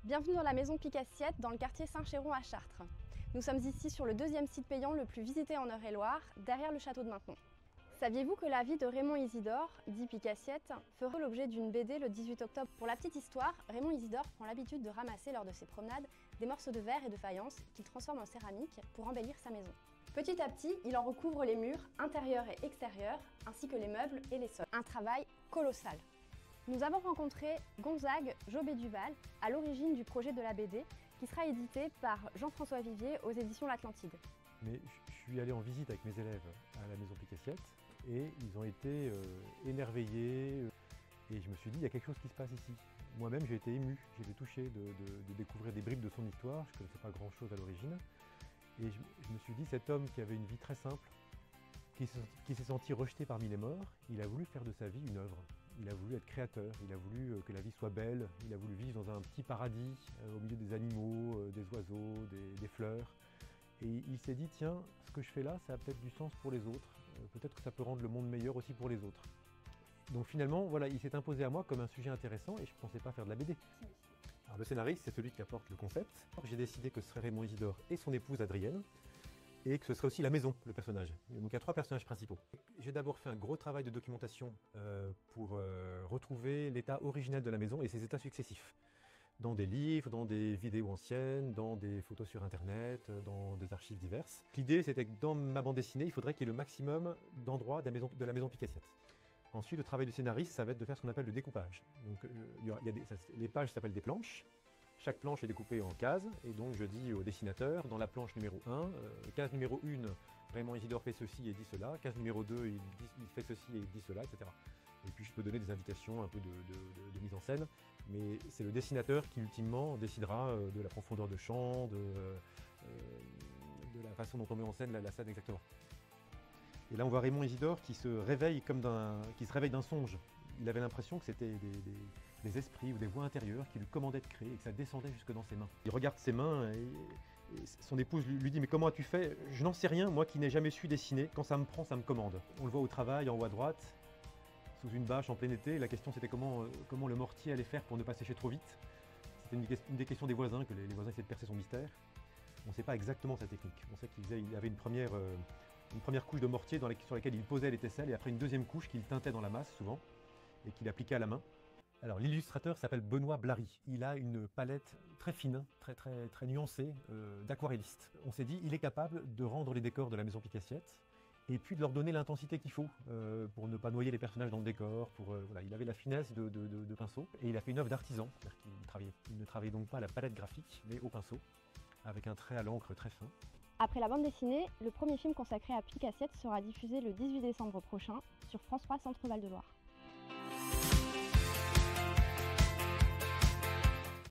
Bienvenue dans la maison Picassiette dans le quartier Saint-Chéron à Chartres. Nous sommes ici sur le deuxième site payant le plus visité en Eure-et-Loire, derrière le château de Maintenon. Saviez-vous que la vie de Raymond Isidore, dit Picassiette, fera l'objet d'une BD le 18 octobre? Pour la petite histoire, Raymond Isidore prend l'habitude de ramasser lors de ses promenades des morceaux de verre et de faïence qu'il transforme en céramique pour embellir sa maison. Petit à petit, il en recouvre les murs, intérieurs et extérieurs, ainsi que les meubles et les sols. Un travail colossal. Nous avons rencontré Gonzague Jobé-Duval à l'origine du projet de la BD qui sera édité par Jean-François Vivier aux éditions L'Atlantide. Mais je suis allé en visite avec mes élèves à la maison Picassiette et ils ont été émerveillés et je me suis dit il y a quelque chose qui se passe ici. Moi-même j'ai été ému, j'ai été touché de découvrir des bribes de son histoire, je ne connaissais pas grand chose à l'origine et je me suis dit cet homme qui avait une vie très simple, qui s'est senti rejeté parmi les morts, il a voulu faire de sa vie une œuvre. Il a voulu être créateur, il a voulu que la vie soit belle, il a voulu vivre dans un petit paradis au milieu des animaux, des oiseaux, des fleurs. Et il s'est dit, tiens, ce que je fais là, ça a peut-être du sens pour les autres, peut-être que ça peut rendre le monde meilleur aussi pour les autres. Donc finalement, voilà, il s'est imposé à moi comme un sujet intéressant et je ne pensais pas faire de la BD. Alors le scénariste, c'est celui qui apporte le concept. J'ai décidé que ce serait Raymond Isidore et son épouse Adrienne, et que ce serait aussi la maison, le personnage. Donc il y a trois personnages principaux. J'ai d'abord fait un gros travail de documentation pour retrouver l'état originel de la maison et ses états successifs. Dans des livres, dans des vidéos anciennes, dans des photos sur internet, dans des archives diverses. L'idée c'était que dans ma bande dessinée, il faudrait qu'il y ait le maximum d'endroits de la maison Picassiette. Ensuite, le travail du scénariste, ça va être de faire ce qu'on appelle le découpage. Donc les pages s'appellent des planches. Chaque planche est découpée en cases, et donc je dis au dessinateur, dans la planche numéro 1, case numéro 1, Raymond Isidore fait ceci et dit cela, case numéro 2, il fait ceci et il dit cela, etc. Et puis je peux donner des indications un peu de mise en scène, mais c'est le dessinateur qui ultimement décidera de la profondeur de champ, de la façon dont on met en scène la scène exactement. Et là on voit Raymond Isidore qui se réveille d'un songe. Il avait l'impression que c'était des esprits ou des voix intérieures qui lui commandaient de créer et que ça descendait jusque dans ses mains. Il regarde ses mains et son épouse lui dit « Mais comment as-tu fait? Je n'en sais rien, moi qui n'ai jamais su dessiner. Quand ça me prend, ça me commande. » On le voit au travail, en haut à droite, sous une bâche en plein été. La question c'était comment le mortier allait faire pour ne pas sécher trop vite. C'était une des questions des voisins, que les voisins essayaient de percer son mystère. On ne sait pas exactement sa technique. On sait qu'il avait une première couche de mortier sur laquelle il posait les tesselles et après une deuxième couche qu'il teintait dans la masse souvent et qu'il appliquait à la main. Alors l'illustrateur s'appelle Benoît Blary. Il a une palette très fine, très nuancée d'aquarelliste. On s'est dit il est capable de rendre les décors de la maison Picassiette et puis de leur donner l'intensité qu'il faut pour ne pas noyer les personnages dans le décor. Voilà, il avait la finesse de pinceau et il a fait une œuvre d'artisan. Il ne travaillait donc pas à la palette graphique mais au pinceau avec un trait à l'encre très fin. Après la bande dessinée, le premier film consacré à Picassiette sera diffusé le 18 décembre prochain sur France 3 Centre Val de Loire.